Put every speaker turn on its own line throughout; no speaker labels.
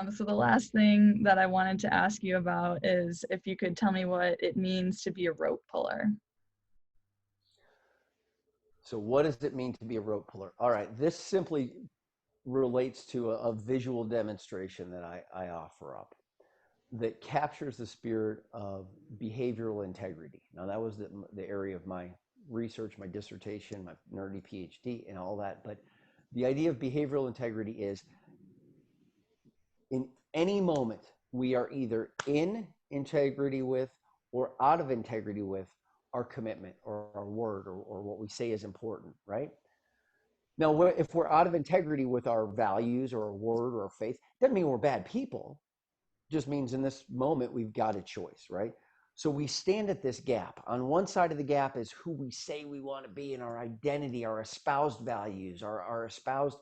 So the last thing that I wanted to ask you about is if you could tell me what it means to be a rope puller.
So what does it mean to be a rope puller? All right, this simply relates to a visual demonstration that I offer up that captures the spirit of behavioral integrity. Now, that was the area of my research, my dissertation, my nerdy PhD, and all that. But the idea of behavioral integrity is in any moment, we are either in integrity with or out of integrity with our commitment or our word or what we say is important, right? Now, if we're out of integrity with our values or our word or our faith, doesn't mean we're bad people. Just means in this moment we've got a choice, right? So we stand at this gap. On one side of the gap is who we say we want to be and our identity, our espoused values, our espoused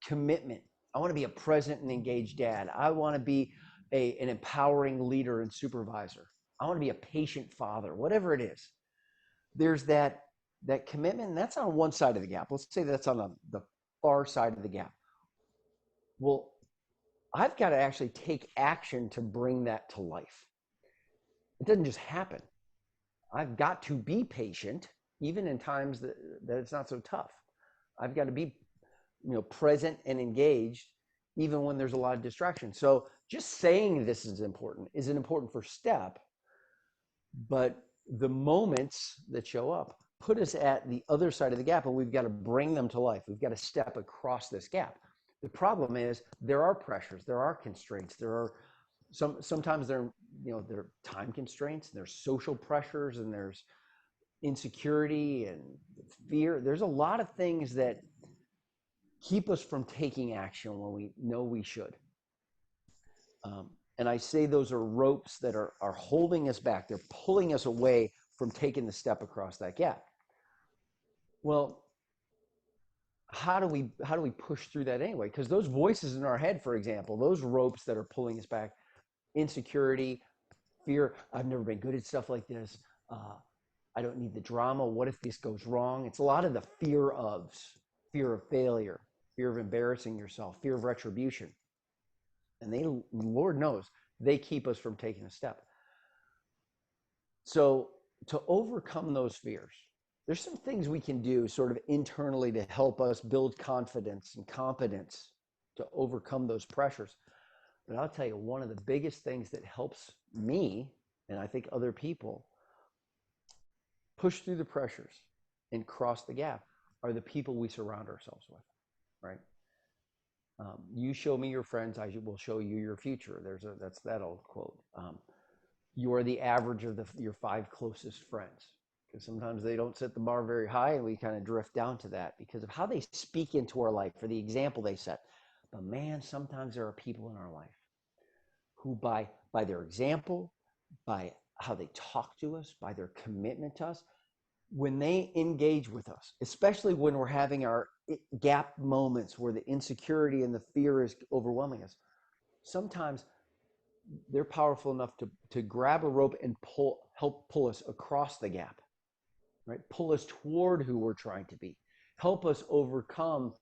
commitment. I want to be a present and engaged dad. I want to be an empowering leader and supervisor. I want to be a patient father, whatever it is. There's that commitment, and that's on one side of the gap. Let's say that's on the far side of the gap. Well, I've got to actually take action to bring that to life. It doesn't just happen. I've got to be patient, even in times that it's not so tough. I've got to be, present and engaged, even when there's a lot of distraction. So just saying this is an important first step, but the moments that show up put us at the other side of the gap, and we've got to bring them to life. We've got to step across this gap. The problem is there are pressures, there are constraints, there are sometimes there are time constraints, there's social pressures, and there's insecurity and fear. There's a lot of things that keep us from taking action when we know we should. And I say those are ropes that are holding us back. They're pulling us away from taking the step across that gap. Well, how do we push through that anyway? Because those voices in our head, for example, those ropes that are pulling us back, insecurity, fear. I've never been good at stuff like this. I don't need the drama. What if this goes wrong? It's a lot of the fear of failure, fear of embarrassing yourself, fear of retribution. And Lord knows, they keep us from taking a step. So to overcome those fears, there's some things we can do sort of internally to help us build confidence and competence to overcome those pressures. But I'll tell you, one of the biggest things that helps me, and I think other people, push through the pressures and cross the gap are the people we surround ourselves with, right? You show me your friends, I will show you your future. That's that old quote. You are the average of your five closest friends, because sometimes they don't set the bar very high, and we kind of drift down to that because of how they speak into our life, for the example they set. But man, sometimes there are people in our life who, by their example, by how they talk to us, by their commitment to us, when they engage with us, especially when we're having our gap moments where the insecurity and the fear is overwhelming us, sometimes they're powerful enough to grab a rope and help pull us across the gap, right? Pull us toward who we're trying to be, help us overcome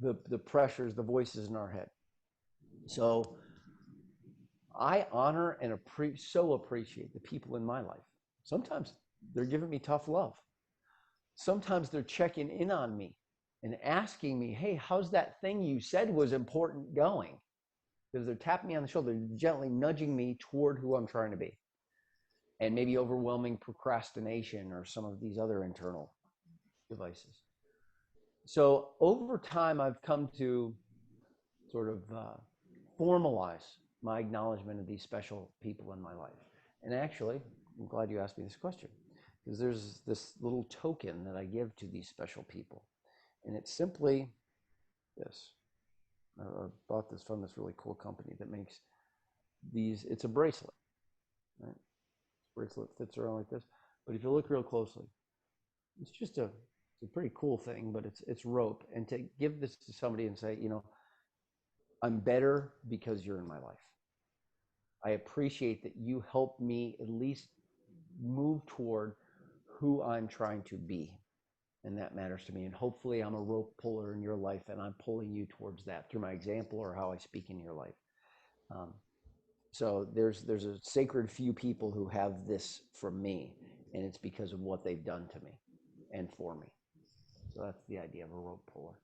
the pressures, the voices in our head. So I honor and so appreciate the people in my life. Sometimes they're giving me tough love. Sometimes they're checking in on me and asking me, hey, how's that thing you said was important going? Because they're tapping me on the shoulder, gently nudging me toward who I'm trying to be. And maybe overwhelming procrastination or some of these other internal devices. So over time, I've come to sort of formalize my acknowledgement of these special people in my life. And actually, I'm glad you asked me this question, because there's this little token that I give to these special people. And it's simply this. I bought this from this really cool company that makes these. It's a bracelet, right? Bracelet fits around like this. But if you look real closely, it's just it's a pretty cool thing, but it's rope. And to give this to somebody and say, I'm better because you're in my life. I appreciate that you helped me at least move toward who I'm trying to be. And that matters to me. And hopefully I'm a rope puller in your life, and I'm pulling you towards that through my example or how I speak in your life. Um, so there's a sacred few people who have this from me, and it's because of what they've done to me and for me. So that's the idea of a rope puller.